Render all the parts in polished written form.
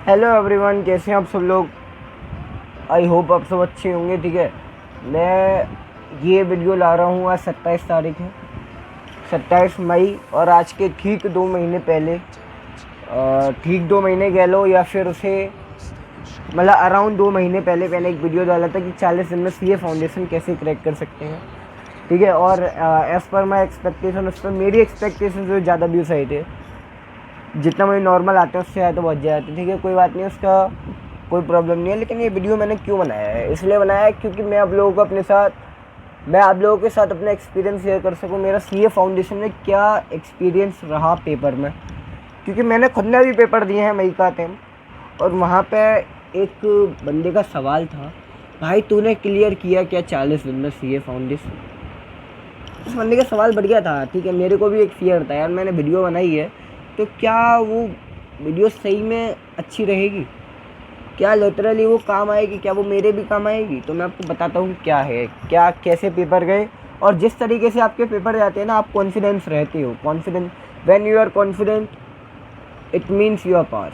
Hello everyone, कैसे हैं आप सब लोग। आई होप आप सब अच्छे होंगे। ठीक है, मैं ये वीडियो ला रहा हूँ। आज 27 तारीख है, 27 मई। और आज के ठीक 2 महीने पहले, ठीक 2 महीने कह लो या फिर उसे मतलब अराउंड 2 महीने पहले मैंने एक वीडियो डाला था कि 40 दिन में सीए फाउंडेशन कैसे क्रैक कर सकते हैं। ठीक है, और एज़ पर माई एक्सपेक्टेशन, उस पर मेरी एक्सपेक्टेशन से ज़्यादा व्यूज़ आए थे। जितना मुझे नॉर्मल आते हैं उससे आए तो बहुत ज़्यादा आते। ठीक है, कोई बात नहीं, उसका कोई प्रॉब्लम नहीं है। लेकिन ये वीडियो मैंने क्यों बनाया है, इसलिए बनाया है क्योंकि मैं आप लोगों के साथ अपना एक्सपीरियंस शेयर कर सकूं। मेरा सीए फाउंडेशन में क्या एक्सपीरियंस रहा पेपर में, क्योंकि मैंने खुद ने भी पेपर दिए हैं मई का टाइम। और वहाँ पे एक बंदे का सवाल था, भाई तूने क्लियर किया क्या 40 दिन में सीए फाउंडेशन। उस बंदे का सवाल बढ़िया था। ठीक है, मेरे को भी एक फियर था यार, मैंने वीडियो बनाई है तो क्या वो वीडियो सही में अच्छी रहेगी, क्या लिटरली वो काम आएगी, क्या वो मेरे भी काम आएगी। तो मैं आपको बताता हूँ क्या है, क्या कैसे पेपर गए। और जिस तरीके से आपके पेपर जाते हैं ना, आप कॉन्फिडेंस रहते हो। Confidence, when you are confident it means you are pass.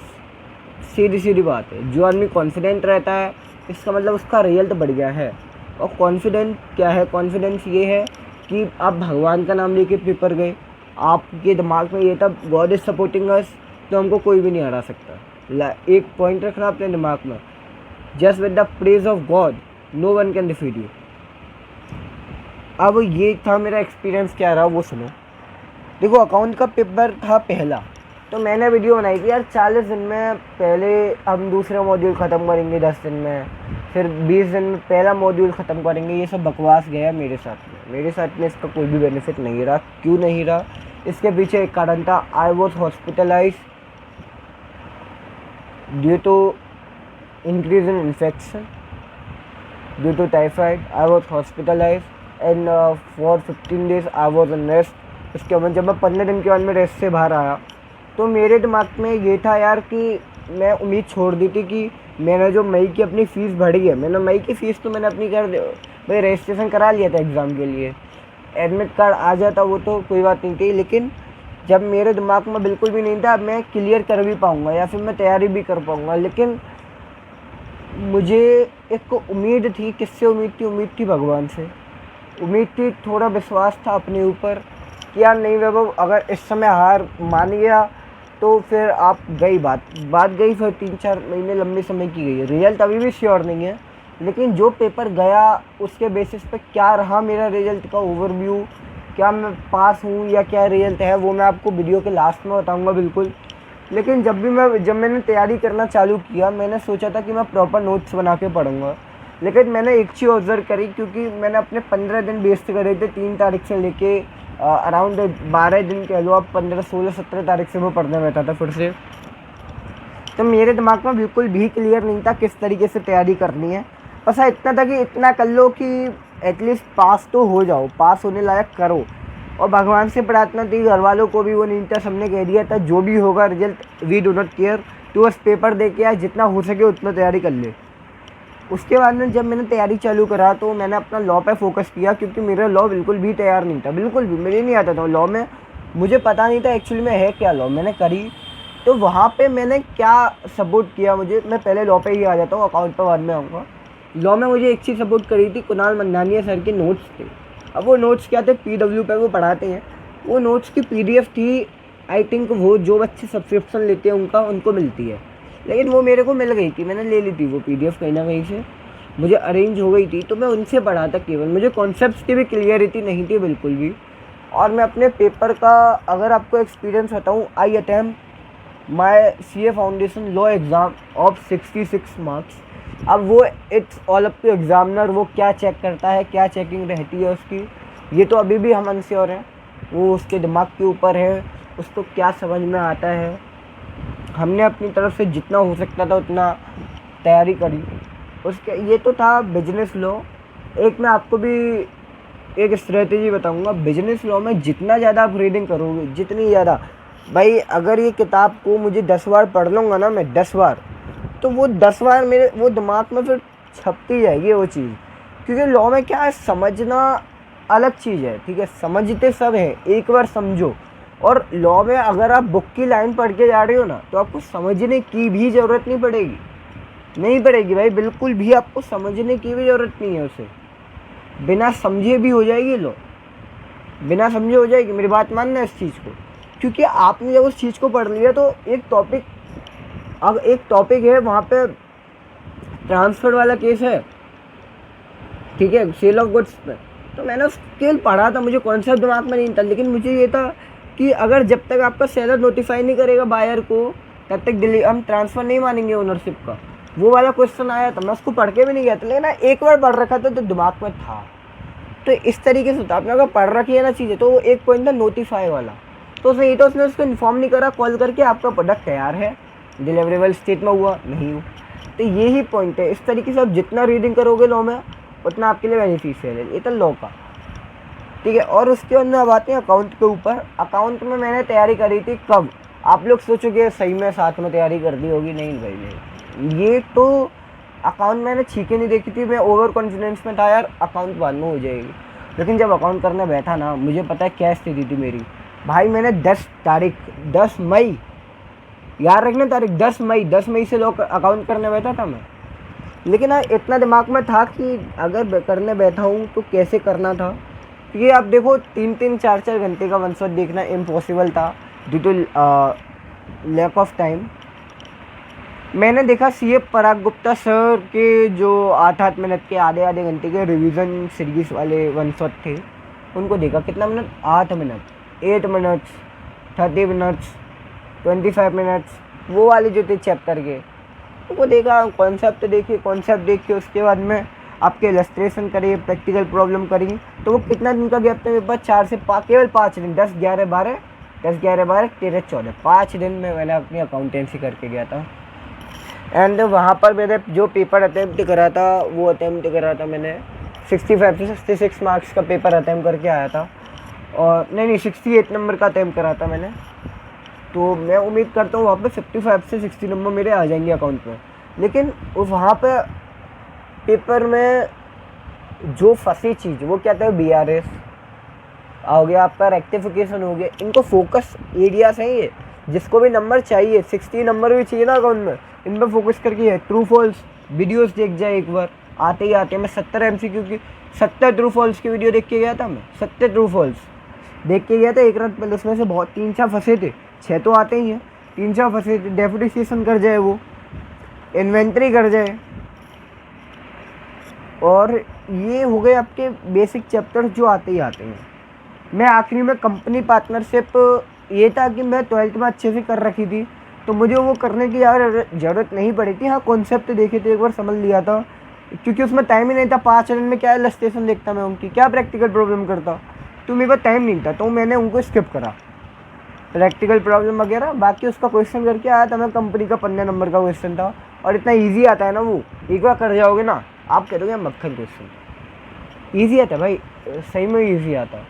सीधी सीधी बात है, जो आदमी कॉन्फिडेंट रहता है इसका मतलब उसका रिजल्ट बढ़िया है। और कॉन्फिडेंट क्या है, कॉन्फिडेंस ये है कि आप भगवान का नाम लेके पेपर गए, आपके दिमाग में ये था गॉड इज़ सपोर्टिंग अस, तो हमको कोई भी नहीं हरा सकता। एक पॉइंट रखना अपने दिमाग में, just with the praise of God no one can defeat you. अब ये था मेरा एक्सपीरियंस, क्या रहा वो सुनो। देखो, अकाउंट का पेपर था पहला, तो मैंने वीडियो बनाई थी यार 40 दिन में पहले हम दूसरा मॉड्यूल ख़त्म करेंगे, 10 दिन में, फिर 20 दिन में पहला मॉड्यूल ख़त्म करेंगे। ये सब बकवास गया मेरे साथ में इसका कोई भी बेनिफिट नहीं रहा। क्यों नहीं रहा, इसके पीछे एक कारण था। I was hospitalize due to increase in infection, due to typhoid. I was hospitalize and for 15 days I was in rest. उसके बाद जब मैं 15 दिन के बाद में रेस्ट से बाहर आया तो मेरे दिमाग में ये था यार कि मैं उम्मीद छोड़ दी थी कि मैंने जो मई की अपनी फ़ीस भरी है, मैंने मई की फ़ीस तो मैंने अपनी कर भाई रजिस्ट्रेशन करा लिया था एग्ज़ाम के लिए, एडमिट कार्ड आ जाता वो तो कोई बात नहीं थी। लेकिन जब मेरे दिमाग में बिल्कुल भी नहीं था मैं क्लियर कर भी पाऊँगा या फिर मैं तैयारी भी कर पाऊँगा। लेकिन मुझे एक उम्मीद थी, किससे उम्मीद थी भगवान से उम्मीद थी, थोड़ा विश्वास था अपने ऊपर कि यार नहीं वैभव, अगर इस समय हार मान गया तो फिर आप गई बात गई। फिर 3-4 महीने लंबे समय की गई। रिजल्ट अभी भी श्योर नहीं है, लेकिन जो पेपर गया उसके बेसिस पे क्या रहा मेरा रिजल्ट का ओवरव्यू, क्या मैं पास हूँ या क्या रिजल्ट है, वो मैं आपको वीडियो के लास्ट में बताऊँगा बिल्कुल। लेकिन जब मैंने तैयारी करना चालू किया, मैंने सोचा था कि मैं प्रॉपर नोट्स बना के पढ़ूँगा। लेकिन मैंने एक चीज़ ऑब्ज़र्व करी, क्योंकि मैंने अपने 15 दिन वेस्ट करे थे 3 तारीख से लेके अराउंड 12 दिन कह लो आप, 15, 16, 17 तारीख से मैं पढ़ने बैठा था फिर से। तो मेरे दिमाग में बिल्कुल भी क्लियर नहीं था किस तरीके से तैयारी करनी है। बस हाँ, इतना था कि इतना कर लो कि एटलीस्ट पास तो हो जाओ, पास होने लायक करो। और भगवान से प्रार्थना थी, घर वालों को भी वो नहीं था, सबने कह दिया था जो भी होगा result we do not care, तो बस पेपर दे के आए, जितना हो सके उतना तैयारी कर ले। उसके बाद में जब मैंने तैयारी चालू करा तो मैंने अपना लॉ पे फोकस किया, क्योंकि मेरा लॉ बिल्कुल भी तैयार नहीं था, बिल्कुल भी मुझे नहीं आता था लॉ में। मुझे पता नहीं था एक्चुअली में है क्या लॉ। मैंने करी तो वहाँ पे मैंने क्या सपोर्ट किया, मैं पहले लॉ पे ही आ जाता हूँ, अकाउंट पे बाद में आऊँगा। लॉ में मुझे एक चीज़ सपोर्ट करी थी, कुणाल मंदानिया सर के नोट्स थे। अब वो नोट्स क्या थे, PW पे वो पढ़ाते हैं, वो नोट्स की PDF थी। आई थिंक वो जो बच्चे सब्सक्रिप्शन लेते हैं उनको मिलती है, लेकिन वो मेरे को मिल गई थी, मैंने ले ली थी वो PDF कहीं ना कहीं से, मुझे अरेंज हो गई थी। तो मैं उनसे पढ़ा था केवल, मुझे कॉन्सेप्ट्स की भी क्लियरिटी नहीं थी बिल्कुल भी। और मैं अपने पेपर का अगर आपको एक्सपीरियंस बताऊँ, I attempt my CA foundation law exam of 66 marks. अब वो it's all up to examiner, वो क्या चेक करता है, क्या चेकिंग रहती है उसकी, ये तो अभी भी हम अनश्योर हैं। वो उसके दिमाग के ऊपर है, उसको क्या समझ में आता है। हमने अपनी तरफ से जितना हो सकता था उतना तैयारी करी। उसके ये तो था बिजनेस लॉ। एक मैं आपको भी एक स्ट्रेटेजी बताऊंगा, बिजनेस लॉ में जितना ज़्यादा आप रीडिंग करोगे, जितनी ज़्यादा, भाई अगर ये किताब को मुझे 10 बार पढ़ लूँगा ना मैं, 10 बार, तो वो 10 बार मेरे वो दिमाग में फिर छपती जाएगी वो चीज़। क्योंकि लॉ में क्या है, समझना अलग चीज़ है। ठीक है, समझते सब हैं, एक बार समझो और लॉ में अगर आप बुक की लाइन पढ़ के जा रहे हो ना, तो आपको समझने की भी ज़रूरत नहीं पड़ेगी, नहीं पड़ेगी भाई, बिल्कुल भी आपको समझने की भी ज़रूरत नहीं है। उसे बिना समझे भी हो जाएगी लॉ, बिना समझे हो जाएगी। मेरी बात मानना इस चीज़ को, क्योंकि आपने जब उस चीज़ को पढ़ लिया तो एक टॉपिक, अब एक टॉपिक है वहाँ पे ट्रांसफर वाला केस है, ठीक है, सेल ऑफ गुड्स पे। तो मैंने उसके पढ़ा था, मुझे कॉन्सेप्ट दिमाग में नहीं था, लेकिन मुझे ये था कि अगर जब तक आपका सेलर नोटिफाई नहीं करेगा बायर को, तब तक हम ट्रांसफ़र नहीं मानेंगे ओनरशिप का। वो वाला क्वेश्चन आया था, मैं उसको पढ़ के भी नहीं गया था, लेकिन एक बार पढ़ रखा था तो दिमाग में था। तो इस तरीके से होता, आपने अगर पढ़ रखी है ना चीज़ें, तो वो एक पॉइंट था नोटिफाई वाला, तो सही तो उसने उसको इन्फॉर्म नहीं करा कॉल करके आपका प्रोडक्ट तैयार है, डिलीवरेबल स्टेट में हुआ नहीं हुआ। तो यही पॉइंट है। इस तरीके से आप जितना रीडिंग करोगे लॉ में, उतना आपके लिए बेनिफिशियल है। ये तो लॉ का, ठीक है। और उसके बाद में अब आते हैं अकाउंट के ऊपर। अकाउंट में मैंने तैयारी करी थी कब, आप लोग सोचोगे सही में साथ में तैयारी कर दी होगी, नहीं भाई नहीं, ये तो अकाउंट मैंने छीके नहीं देखी थी, मैं ओवर कॉन्फिडेंस में था यार अकाउंट बाद में हो जाएगी। लेकिन जब अकाउंट करने बैठा ना, मुझे पता है क्या स्थिति थी मेरी भाई। मैंने 10 मई, याद रखना तारीख, 10 मई से लोग अकाउंट करने बैठा था मैं। लेकिन इतना दिमाग में था कि अगर करने बैठा हूँ तो कैसे करना था, क्योंकि आप देखो 3-3 4-4 घंटे का वन शॉट देखना इम्पॉसिबल था due to lack of time. मैंने देखा सीए पराग गुप्ता सर के जो 8-8 मिनट के आधे घंटे के रिवीजन सीरीज वाले वन शॉट थे, उनको देखा। कितना minute, 8 minute, 8 minutes, 30 minutes, 25 minutes, वो वाले जो थे चैप्टर के, उनको देखा। कॉन्सेप्ट देखिए, कॉन्सेप्ट देख के उसके बाद में आपके इलस्ट्रेशन करिए, प्रैक्टिकल प्रॉब्लम करिए। तो वो कितना दिन का गैप था मेरे पास, 4 से केवल 5 दिन, 10, 11, 12, 13, 14, 5 दिन में मैंने अपनी अकाउंटेंसी करके गया था। एंड वहाँ पर मैंने जो पेपर अटैम्प्ट करा था, वो अटैम्प्ट करा था मैंने 65 से 66 मार्क्स का पेपर अटैम्प्ट करके आया था। और नहीं 68 नंबर का अटैम्प्ट करा था मैंने। तो मैं उम्मीद करता हूँ वहाँ पे 55 से 60 नंबर मेरे आ जाएंगे अकाउंट में। लेकिन वहाँ पे पेपर में जो फंसी चीज़, वो क्या था, BRS हो गया, आपका रेक्टिफिकेशन हो गया, इनको फोकस एरियाज हैं ये। जिसको भी नंबर चाहिए, 60 नंबर भी चाहिए ना अकाउंट में, इन पर फोकस करके है। ट्रू फॉल्स वीडियोस देख जाए एक बार, आते ही आते हैं। मैं 70 MCQ की 70 ट्रू फॉल्स की वीडियो देख के गया था, मैं 70 ट्रू फॉल्स देख के गया था एक रात पहले। उसमें से बहुत 3-4 फंसे थे, 6 तो आते ही हैं, 3-4 फंसे थे। डेप्रिसिएशन कर जाए, वो इन्वेंट्री कर जाए, और ये हो गए आपके बेसिक चैप्टर जो आते ही आते हैं। मैं आखिरी में कंपनी पार्टनरशिप, ये था कि मैं 12th में अच्छे से कर रखी थी, तो मुझे वो करने की यार ज़रूरत नहीं पड़ी थी। हाँ, कॉन्सेप्ट देखे थे, एक बार समझ लिया था, क्योंकि उसमें टाइम ही नहीं था। 5 दिन में क्या इलस्ट्रेशन देखता मैं उनकी, क्या प्रैक्टिकल प्रॉब्लम करता, तो मेरे पास टाइम नहीं था, तो मैंने उनको स्किप करा प्रैक्टिकल प्रॉब्लम वगैरह। बाकी उसका क्वेश्चन करके आया था मैं, कंपनी का 15 नंबर का क्वेश्चन था, और इतना ईजी आता है ना वो, एक बार कर जाओगे ना आप कह दोगे मक्खन क्वेश्चन। ईजी आता है भाई, सही में ईजी आता है,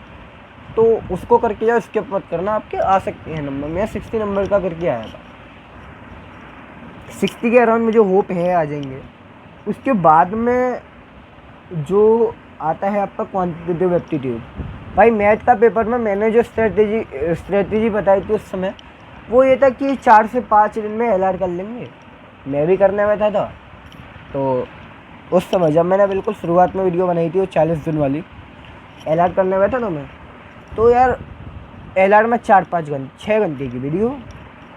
तो उसको करके जाओ, स्किप मत करना, आपके आ सकते हैं नंबर। मैं 60 नंबर का करके आया था, 60 के अराउंड मुझे होप है आ जाएंगे। उसके बाद में जो आता है आपका क्वांटिटेटिव एप्टीट्यूड। भाई मैथ का पेपर में मैंने जो स्ट्रेटेजी बताई थी उस समय, वो ये था कि 4 से 5 दिन में LR कर लेंगे। मैं भी करने बैठा था, तो उस समय जब मैंने बिल्कुल शुरुआत में वीडियो बनाई थी वो 40 दिन वाली, LR करने बैठा था मैं, तो यार LR में 4-5 घंटे, 6 घंटे की वीडियो,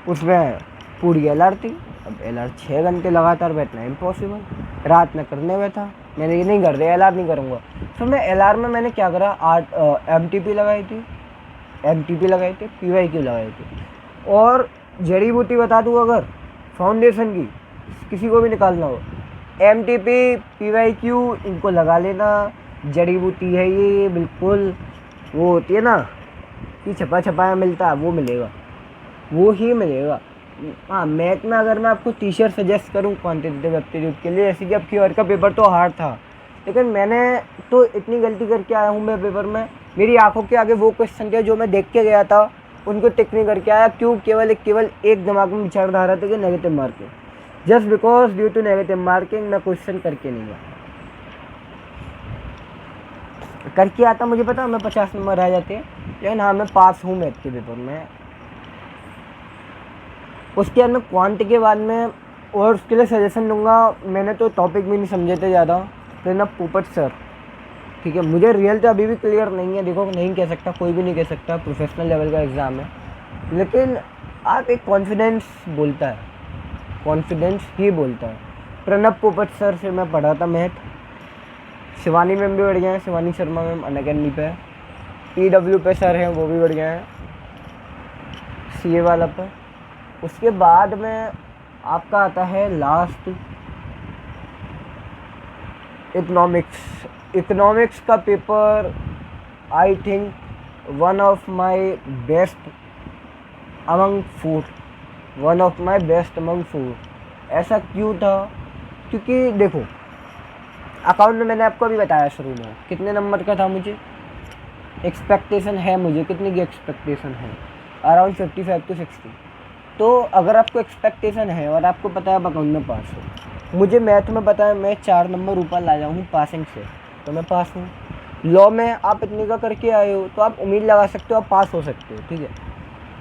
उसमें पूरी LR थी। अब LR 6 घंटे लगातार बैठना इम्पॉसिबल। रात में करने बैठा, मैंने ये नहीं कर दिया, LR नहीं करूँगा। फिर मैं LR में मैंने क्या करा, MTP लगाई थी, PYQ लगाई थी। और जड़ी बूटी बता दूँ, अगर फाउंडेशन की किसी को भी निकालना हो, MTP PYQ इनको लगा लेना। जड़ी बूटी है ये, बिल्कुल वो होती है ना कि छपा छपाया मिलता है, वो मिलेगा, वो ही मिलेगा। हाँ, मैथ में अगर मैं आपको टीचर सजेस्ट करूँ क्वांटिटेटिव एप्टीट्यूड के लिए, जैसे कि अब क्यूआर का पेपर तो हार्ड था, लेकिन मैंने तो इतनी गलती करके आया हूँ मैं पेपर में, मेरी आंखों के आगे वो क्वेश्चन थे जो मैं देख के गया था, उनको टिक नहीं करके आया। क्यों? केवल एक दिमाग में विचारधारा थी कि negative marking, just because due to negative marking मैं क्वेश्चन करके नहीं गया। करके आता, मुझे पता मैं 50 नंबर आ जाते, लेकिन हाँ मैं पास हूँ मैथ के पेपर में। उसके बाद में क्वांट के बाद में, और उसके लिए सजेशन दूंगा, मैंने तो टॉपिक भी नहीं समझे थे ज़्यादा, प्रणब पोपट सर, ठीक है। मुझे रियल तो अभी भी क्लियर नहीं है, देखो नहीं कह सकता, कोई भी नहीं कह सकता, प्रोफेशनल लेवल का एग्ज़ाम है, लेकिन आप एक कॉन्फिडेंस बोलता है, कॉन्फिडेंस ही बोलता है। प्रणब पोपट सर से मैं पढ़ा था मैथ। शिवानी मैम भी बढ़िया हैं, शिवानी शर्मा मैम अनअकैडमी पे, PW पे सर हैं, वो भी बढ़िया हैं, CA वाला पर। उसके बाद में आपका आता है लास्ट इकोनॉमिक्स। इकोनॉमिक्स का paper I think one of my best among 4, one of my best among 4। ऐसा क्यों था? क्योंकि देखो अकाउंट में मैंने आपको अभी बताया शुरू में कितने नंबर का था, मुझे एक्सपेक्टेशन है, मुझे कितने की एक्सपेक्टेशन है, अराउंड 55 to 60। तो अगर आपको एक्सपेक्टेशन है और आपको पता है आप अकाउंट में पास हो, मुझे मैथ में पता है मैं 4 नंबर ऊपर ला जाऊँ पासिंग से, तो मैं पास हूँ। लॉ में आप इतने का करके आए हो तो आप उम्मीद लगा सकते हो आप पास हो सकते हो, ठीक है।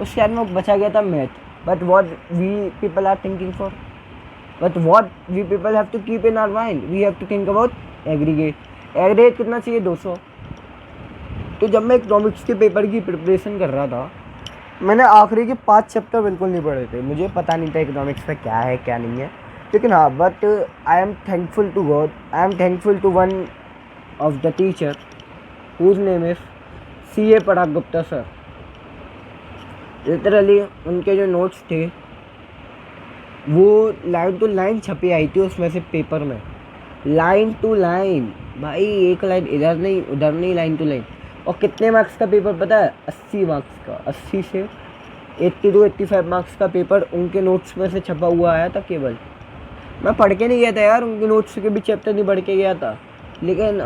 उसके बाद में बचा गया था math, but what we people are thinking for, but what we people have to keep in our mind, we have to think about aggregate. Aggregate कितना चाहिए? 200। तो जब मैं इकोनॉमिक्स के पेपर की प्रिपरेशन कर रहा था, मैंने आखिरी के 5 चैप्टर बिल्कुल नहीं पढ़े थे, मुझे पता नहीं था इकोनॉमिक्स में क्या है क्या नहीं है, लेकिन हाँ but I am thankful to God, I am thankful to one of the teacher whose name is CA Parag Gupta sir. Literally उनके जो नोट्स थे वो लाइन टू लाइन छपी आई थी उसमें से पेपर में, लाइन टू लाइन भाई, एक लाइन इधर नहीं उधर नहीं, लाइन टू लाइन। और कितने मार्क्स का पेपर पता है? 80 मार्क्स का, 80 से 80 to 85 मार्क्स का पेपर उनके नोट्स में से छपा हुआ आया था केवल। मैं पढ़ के नहीं गया था यार, उनके नोट्स के भी चैप्टर नहीं पढ़ के गया था, लेकिन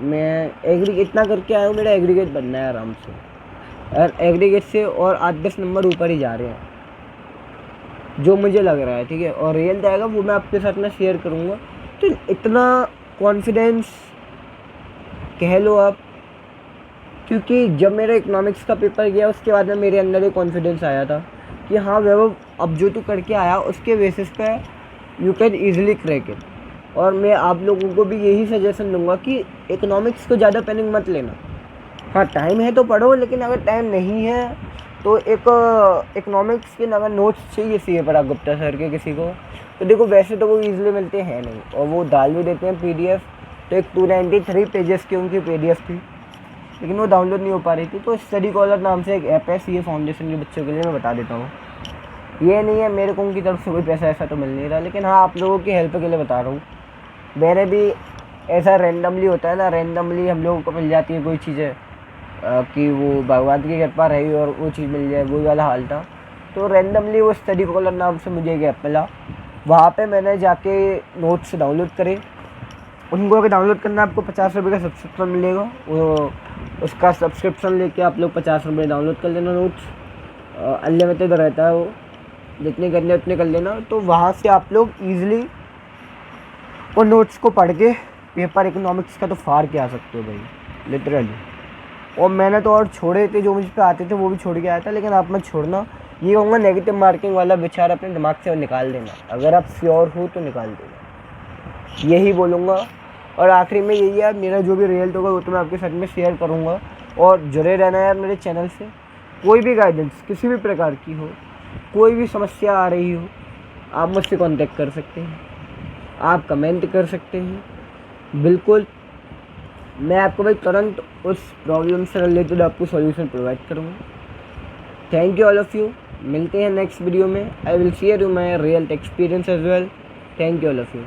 मैं एग्रीगेट इतना करके आया हूँ, मेरा एग्रीगेट बनना है आराम से, और एग्रीगेट से और 8-10 नंबर ऊपर ही जा रहे हैं जो मुझे लग रहा है, ठीक है। और रियल जाएगा वो मैं आपके साथ में शेयर करूँगा। तो इतना कॉन्फिडेंस कह लो आप, क्योंकि जब मेरा इकोनॉमिक्स का पेपर गया उसके बाद में मेरे अंदर एक कॉन्फिडेंस आया था कि हाँ वैभव अब जो तू करके आया उसके बेसिस पे you can easily crack it. और मैं आप लोगों को भी यही सजेशन दूंगा कि इकोनॉमिक्स को ज़्यादा पैनिक मत लेना। हाँ टाइम है तो पढ़ो, लेकिन अगर टाइम नहीं है तो एक इकोनॉमिक्स के अगर नोट्स चाहिए CA पराग गुप्ता सर के किसी को, तो देखो वैसे तो वो ईजिली मिलते हैं नहीं, और वो डाल भी देते हैं PDF। तो एक 293 पेजेस की उनकी PDF थी, लेकिन वो डाउनलोड नहीं हो पा रही थी। तो स्टडी कॉलर नाम से एक ऐप है CA फाउंडेशन के बच्चों के लिए, मैं बता देता हूँ। ये नहीं है मेरे को उनकी तरफ से कोई पैसा ऐसा तो मिल नहीं रहा, लेकिन हाँ आप लोगों की हेल्प के लिए बता रहा हूँ। मेरे भी ऐसा रैंडमली होता है ना, रैंडमली हम लोगों को मिल जाती है कोई चीज़ें कि वो भगवान की कृपा रही और वो चीज़ मिल जाए, वही वाला हाल था। तो रैंडमली वो स्टडी कॉलर नाम से मुझे एक ऐप मिला, वहाँ पे मैंने जाके नोट्स डाउनलोड करे। उनको अगर डाउनलोड करना है आपको 50 रुपये का सब्सक्रिप्शन मिलेगा, वो उसका सब्सक्रिप्शन लेके आप लोग 50 रुपये डाउनलोड कर लेना। नोट्स अनलिमिटेड रहता है, वो जितने करने उतने कर लेना। तो वहाँ से आप लोग ईजिली उन नोट्स को पढ़ के पेपर इकोनॉमिक्स का तो फाड़ के आ सकते हो भाई, लिटरली। और मैंने तो और छोड़े थे, जो मुझ पे आते थे वो भी छोड़ के आया था, लेकिन आप मत छोड़ना। ये कहूँगा नेगेटिव मार्किंग वाला विचार अपने दिमाग से निकाल देना, अगर आप श्योर हो तो निकाल देना, यही बोलूँगा। और आखिरी में यही है, मेरा जो भी रिजल्ट होगा वो तो मैं आपके साथ में शेयर करूँगा। और जुड़े रहना यार मेरे चैनल से। कोई भी गाइडेंस किसी भी प्रकार की हो, कोई भी समस्या आ रही हो, आप मुझसे कांटेक्ट कर सकते हैं, आप कमेंट कर सकते हैं। बिल्कुल मैं आपको भाई तुरंत उस प्रॉब्लम से रिलेटेड आपको सॉल्यूशन प्रोवाइड करूँगा। Thank you all of you. मिलते हैं नेक्स्ट वीडियो में। I will share you my real experience as well. Thank you all of you.